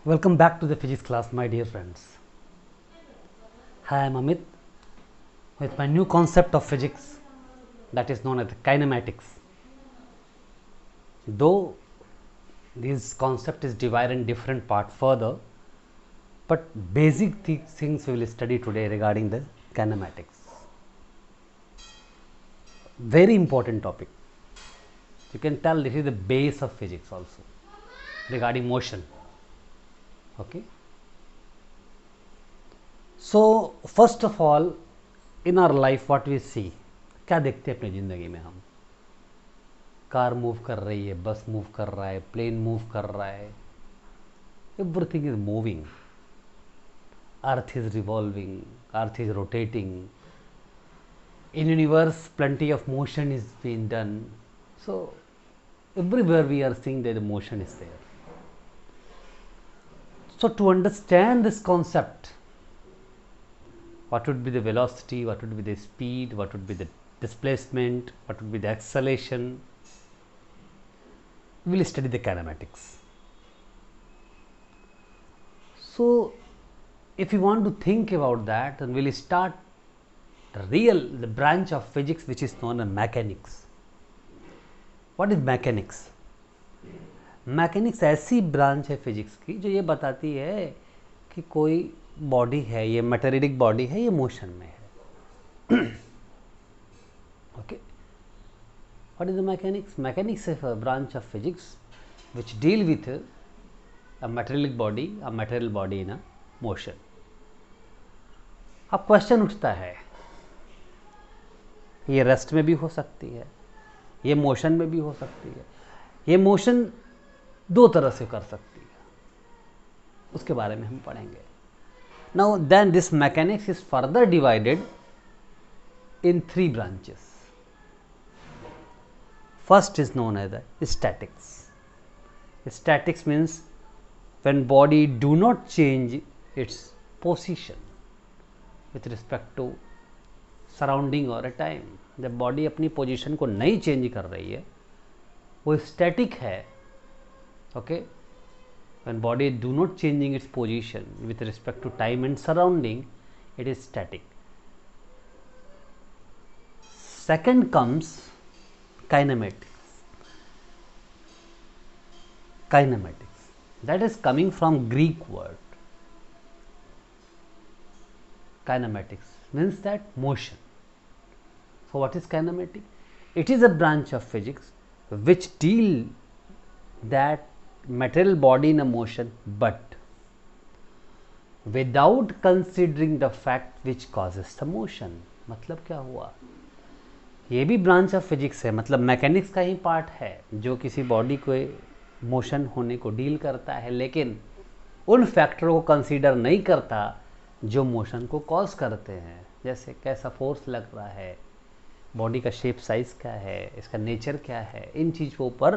Welcome back to the physics class, my dear friends. Hi, I am Amit with my new concept of physics that is known as kinematics. Though this concept is divided in different parts further, but basic things we will study today regarding the kinematics. Very important topic. You can tell this is the base of physics also regarding motion. Okay. So first of all, in our life what we see, क्या देखते हैं अपनी ज़िंदगी में हम? Car move कर रही है, बस मूव कर रहा है, प्लेन मूव कर रहा है, everything is moving, earth is revolving, earth is rotating, in universe plenty of motion is being done, so everywhere we are seeing that the motion is there. So to understand this concept, what would be the velocity, what would be the speed, what would be the displacement, what would be the acceleration, we will study the kinematics. So if you want to think about that, then we will start the branch of physics which is known as mechanics. What is mechanics? Mechanics ऐसी branch है physics की जो ये बताती है कि कोई body है, ये मटेरियलिक बॉडी है, ये मोशन में है. Okay, what is the mechanics? Mechanics is a branch of physics which deal with a material body, a material body in a motion. अब क्वेश्चन उठता है, ये रेस्ट में भी हो सकती है, ये मोशन में भी हो सकती है, ये मोशन दो तरह से कर सकती है, उसके बारे में हम पढ़ेंगे. Now then this mechanics is further divided in 3 branches. First is known as the statics. Statics means when body do not change its position with respect to surrounding or a time. जब body अपनी position को नहीं change कर रही है वो static है. Okay, when body do not changing its position with respect to time and surrounding, it is static. Second comes kinematics. Kinematics that is coming from Greek word. Kinematics means that motion. So what is kinematic? It is a branch of physics which deal that material body in a motion, but without considering the fact which causes the motion. मतलब क्या हुआ? ये भी branch of physics है, मतलब mechanics का ही part है जो किसी बॉडी को मोशन होने को डील करता है, लेकिन उन फैक्टरों को कंसीडर नहीं करता जो मोशन को कॉज करते हैं. जैसे कैसा फोर्स लग रहा है, बॉडी का शेप साइज क्या है, इसका नेचर क्या है, इन चीज़ों पर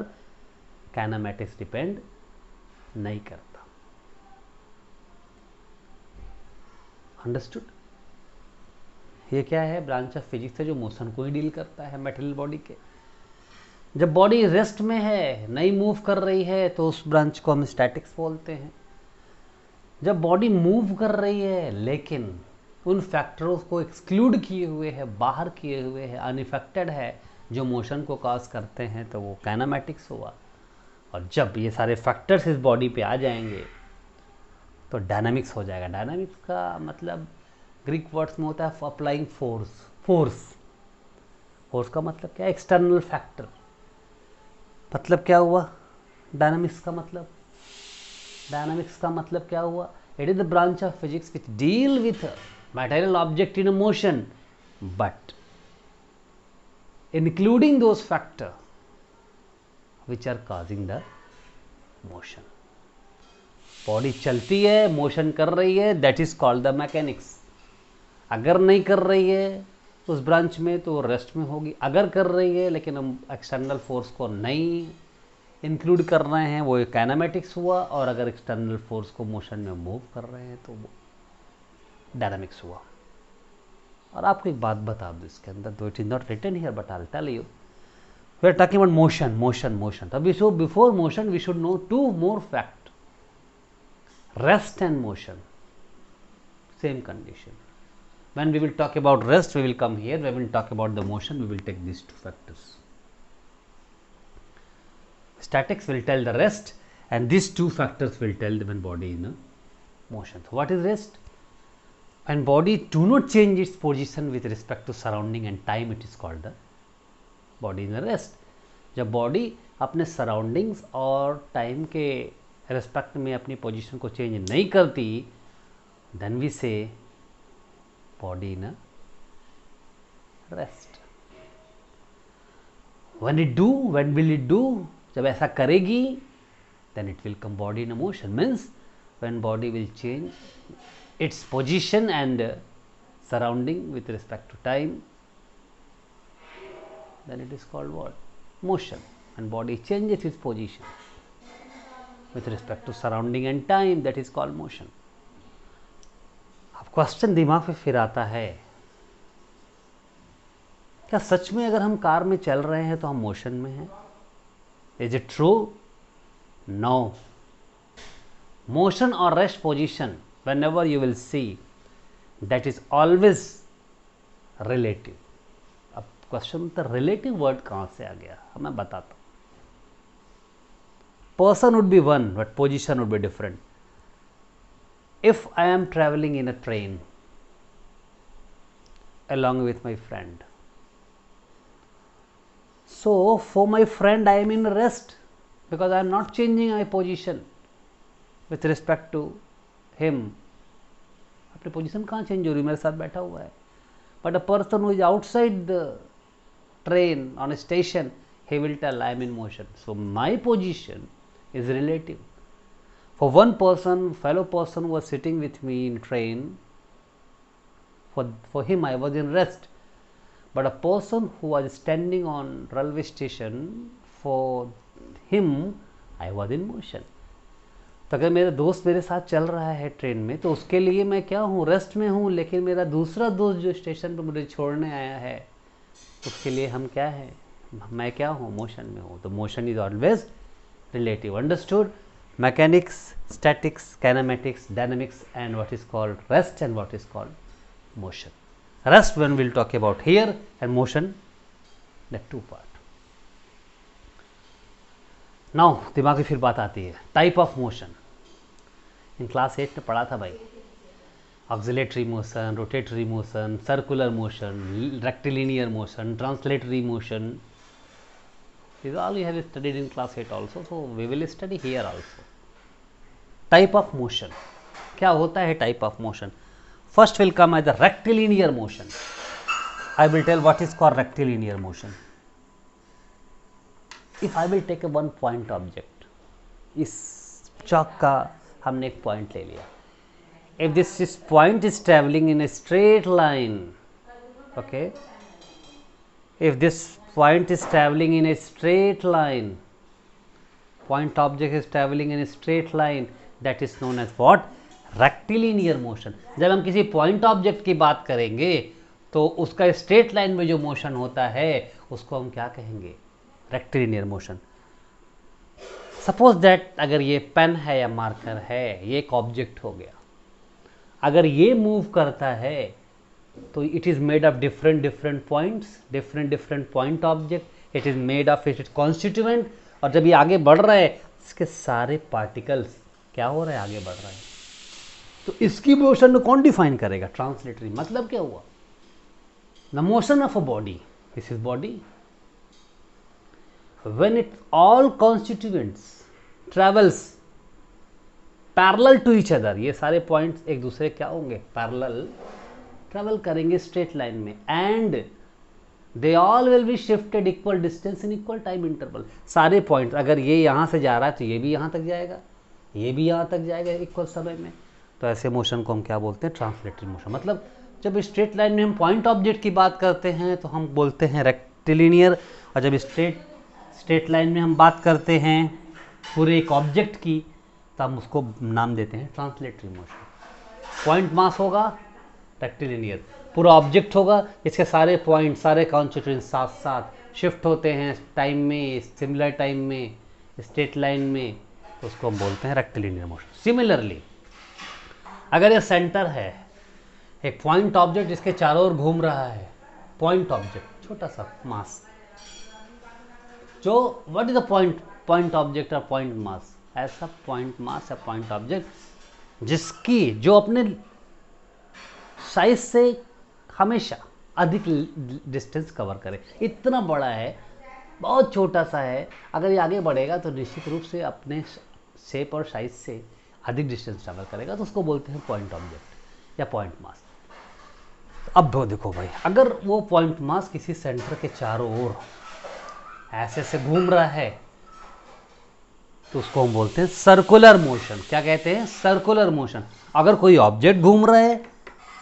काइनेमेटिक्स डिपेंड नहीं करता. अंडरस्टूड? ये क्या है? ब्रांच ऑफ फिजिक्स है जो मोशन को ही डील करता है मटेरियल बॉडी के. जब बॉडी रेस्ट में है, नहीं मूव कर रही है, तो उस ब्रांच को हम स्टैटिक्स बोलते हैं. जब बॉडी मूव कर रही है लेकिन उन फैक्टरों को एक्सक्लूड किए हुए है, बाहर किए हुए है, अनइफेक्टेड है, जो मोशन को कॉज करते हैं, तो वो काइनेमेटिक्स हुआ. और जब ये सारे फैक्टर्स इस बॉडी पे आ जाएंगे तो डायनामिक्स हो जाएगा. डायनामिक्स का मतलब ग्रीक वर्ड्स में होता है अप्लाइंग फोर्स. फोर्स का मतलब क्या है? External factor. मतलब क्या हुआ डायनामिक्स का मतलब? डायनामिक्स का मतलब क्या हुआ? It is the branch of physics which deal with material object in a motion, but including those factors which are causing the motion. Body चलती है, मोशन कर रही है, that is called the mechanics. अगर नहीं कर रही है उस ब्रांच में तो रेस्ट में होगी. अगर कर रही है लेकिन हम एक्सटर्नल फोर्स को नहीं इंक्लूड कर रहे हैं, वो काइनेमेटिक्स हुआ. और अगर एक्सटर्नल फोर्स को मोशन में मूव कर रहे हैं तो वो डायनामिक्स हुआ. और आपको एक बात बता दूं इसके अंदर, though it is not written here but I will tell you. We are talking about motion. तब before motion we should know 2 more fact. rest and motion, same condition. When we will talk about rest, we will come here. When we will talk about the motion, we will take these two factors. Statics will tell the rest, and these two factors will tell when body is in motion. So what is rest? When body do not change its position with respect to surrounding and time, it is called the body in rest. जब body अपने surroundings और time के respect में अपनी position को change नहीं करती, then we say body in rest. When it do, when will it do? जब ऐसा करेगी, then it will come body in motion. Means when body will change its position and surrounding with respect to time, then it is called what? Motion. And body changes its position with respect to surrounding and time, that is called motion. अब question दिमाग में फिर आता है, क्या सच में अगर हम कार में चल रहे हैं तो हम मोशन में हैं? Is it true? No. Motion और rest position, whenever you will see, that is always relative. अब क्वेश्चन तो रिलेटिव वर्ड कहाँ से आ गया, मैं बताता हूँ. Person would be one, but position would be different. If I am traveling in a train along with my friend, so for my friend I am in rest because I am not changing my position with respect to him. अपनी position कहाँ change हो रही, मेरे साथ बैठा हुआ है. But a person who is outside the train on a station, he will tell I am in motion. So my position is relative. For one person, fellow person who was sitting with me in train, for him I was in rest. But a person who was standing on railway station, for him I was in motion. तो अगर मेरा दोस्त मेरे साथ चल रहा है train में, तो उसके लिए मैं क्या हूँ, रेस्ट में हूँ. लेकिन मेरा दूसरा दोस्त जो स्टेशन पर मुझे छोड़ने आया है, उसके लिए हम क्या है, मैं क्या हूँ, मोशन में हूँ. तो motion is always relative. Understood? Mechanics, statics, kinematics, dynamics, and what is called rest and what is called motion. Rest when will talk about here, and motion the two part. Now दिमाग की फिर बात आती है, type of motion. In class 8 में पढ़ा था भाई, oscillatory motion, rotatory motion, circular motion, rectilinear motion, translatory motion. These all you have studied in class 8 also, so we will study here also. Type of motion. क्या होता है type of motion? First will come as the rectilinear motion. I will tell what is called rectilinear motion. If I will take a one point object, इस चौक का हमने एक point ले लिया. If this point is traveling in a straight line, okay, if this point is traveling in a straight line, point object is traveling in a straight line, that is known as what? Rectilinear motion. जब हम किसी point object की बात करेंगे, तो उसका straight line में जो motion होता है, उसको हम क्या कहेंगे? Rectilinear motion. सपोज दैट अगर ये पेन है या मार्कर है, ये एक ऑब्जेक्ट हो गया. अगर ये मूव करता है, तो it is made of different points, different point object. It is made of it constituent. और जब ये आगे बढ़ रहा है, इसके सारे पार्टिकल्स क्या हो रहा है, आगे बढ़ रहा है. तो इसकी मोशन को कौन डिफाइन करेगा? ट्रांसलेटरी. मतलब क्या हुआ? The motion of a body, this is body. When it all constituents travels parallel to each other, ये सारे पॉइंट्स एक दूसरे क्या होंगे? पैरेलल ट्रेवल करेंगे स्ट्रेट लाइन में, and they all will be shifted equal distance in equal time interval. सारे points, अगर ये यहाँ से जा रहा है तो ये भी यहाँ तक जाएगा, ये भी यहाँ तक जाएगा इक्वल समय में. तो ऐसे मोशन को हम क्या बोलते हैं? Translatory motion. मतलब जब स्ट्रेट लाइन में हम पॉइंट ऑब्जेक्ट की बात करते हैं तो हम बोलते हैं रेक्टिलिनियर, और जब स्ट्रेट लाइन में हम बात करते हैं पूरे एक ऑब्जेक्ट की, तो हम उसको नाम देते हैं ट्रांसलेटरी मोशन. पॉइंट मास होगा रेक्टिलिनियर, पूरा ऑब्जेक्ट होगा, इसके सारे पॉइंट, सारे कॉन्स्टिट्यूएंट्स साथ साथ शिफ्ट होते हैं टाइम में, सिमिलर टाइम में, स्ट्रेट लाइन में, तो उसको हम बोलते हैं रेक्टिलिनियर मोशन. सिमिलरली अगर ये सेंटर है, एक पॉइंट ऑब्जेक्ट जिसके चारों ओर घूम रहा है, पॉइंट ऑब्जेक्ट, छोटा सा मास, जो what is the point object और पॉइंट मास, ऐसा पॉइंट मास या पॉइंट ऑब्जेक्ट जिसकी जो अपने साइज से हमेशा अधिक डिस्टेंस कवर करे। इतना बड़ा है, बहुत छोटा सा है, अगर ये आगे बढ़ेगा तो निश्चित रूप से अपने शेप और साइज से अधिक डिस्टेंस ट्रैवल करेगा, तो उसको बोलते हैं पॉइंट ऑब्जेक्ट या पॉइंट मास। अब वो देखो भाई, अगर वो पॉइंट मास किसी सेंटर के चारों ओर ऐसे ऐसे घूम रहा है तो उसको हम बोलते हैं सर्कुलर मोशन। क्या कहते हैं? Circular motion. अगर कोई ऑब्जेक्ट घूम रहा है,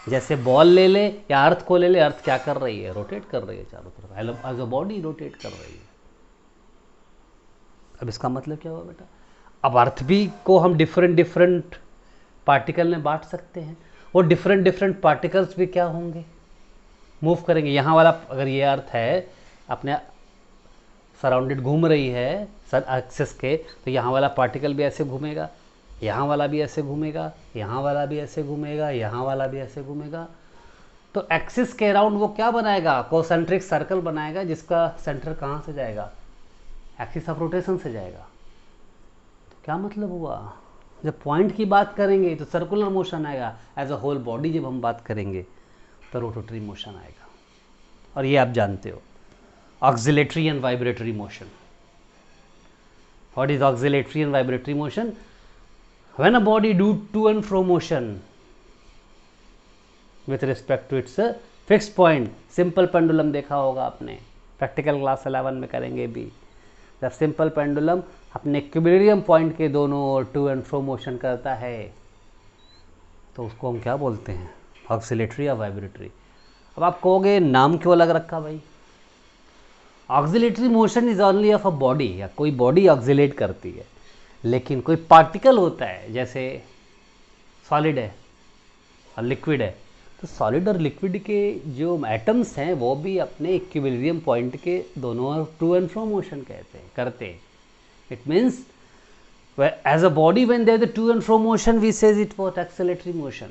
जैसे बॉल ले ले या अर्थ को ले ले, अर्थ क्या कर रही है? रोटेट कर रही है चारों तरफ, एज अ बॉडी रोटेट कर रही है। अब इसका मतलब क्या हुआ बेटा? अब अर्थ भी को हम डिफरेंट पार्टिकल में बांट सकते हैं। वो डिफरेंट पार्टिकल्स भी क्या होंगे? मूव करेंगे। यहाँ वाला अगर ये अर्थ है अपने सराउंडेड घूम रही है सर एक्सिस के, तो यहाँ वाला पार्टिकल भी ऐसे घूमेगा, यहाँ वाला भी ऐसे घूमेगा, यहाँ वाला भी ऐसे घूमेगा, यहाँ वाला भी ऐसे घूमेगा। तो एक्सिस के अराउंड वो क्या बनाएगा? कोसेंट्रिक सर्कल बनाएगा, जिसका सेंटर कहाँ से जाएगा? एक्सिस ऑफ रोटेशन से जाएगा। तो क्या मतलब हुआ? जब पॉइंट की बात करेंगे तो सर्कुलर मोशन आएगा। एज अ होल बॉडी जब हम बात करेंगे तो रोटेटरी मोशन आएगा। और ये आप जानते हो, oscillatory and vibratory motion. What is oscillatory and vibratory motion? When a body do to and fro motion with respect to its fixed point, simple pendulum देखा होगा आपने, प्रैक्टिकल क्लास 11 में करेंगे भी। जब सिंपल पेंडुलम अपने इक्विलिब्रियम पॉइंट के दोनों ओर टू एंड फ्रो मोशन करता है तो उसको हम क्या बोलते हैं? ऑक्सिलेटरी या वाइब्रेटरी। अब आप कहोगे नाम क्यों अलग रखा भाई? Oscillatory motion is only of a body, या कोई बॉडी ऑक्सिलेट करती है, लेकिन कोई पार्टिकल होता है, जैसे सॉलिड है और लिक्विड है, तो सॉलिड और लिक्विड के जो एटम्स हैं वो भी अपने इक्विलिब्रियम पॉइंट के दोनों ओर टू एंड फ्रो मोशन करते हैं। It means as a body when there is the to and fro motion we says it was acceleratory motion,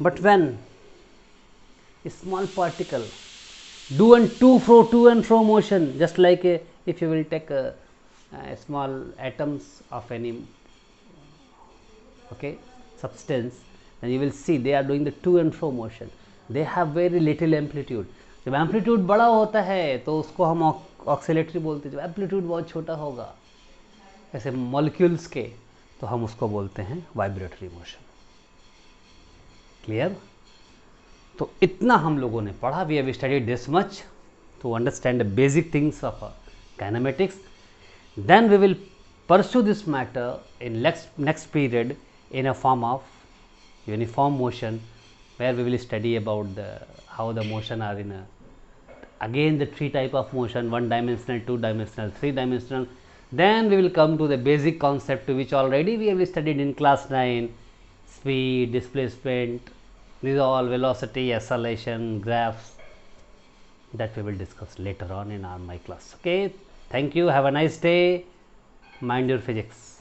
but when small particle do and to and fro motion, just like if you will take small atoms of any substance, then you will see they are doing the to and fro motion. They have very little amplitude. जब amplitude बड़ा होता है तो उसको हम oscillatory बोलते हैं। जब एम्पलीट्यूड बहुत छोटा होगा ऐसे मॉलिक्यूल्स के, तो हम उसको बोलते हैं वाइब्रेटरी मोशन। क्लियर? तो इतना हम लोगों ने पढ़ा। We have studied this much to understand the basic things of kinematics. Then we will pursue this matter in next period in a form of uniform motion, where we will study about how the motion are in again the three type of motion: one dimensional, two dimensional, three dimensional. Then we will come to the basic concept which already we have studied in class 9: speed, displacement. These are all velocity, acceleration, graphs that we will discuss later on in my class. Okay, thank you, have a nice day, mind your physics.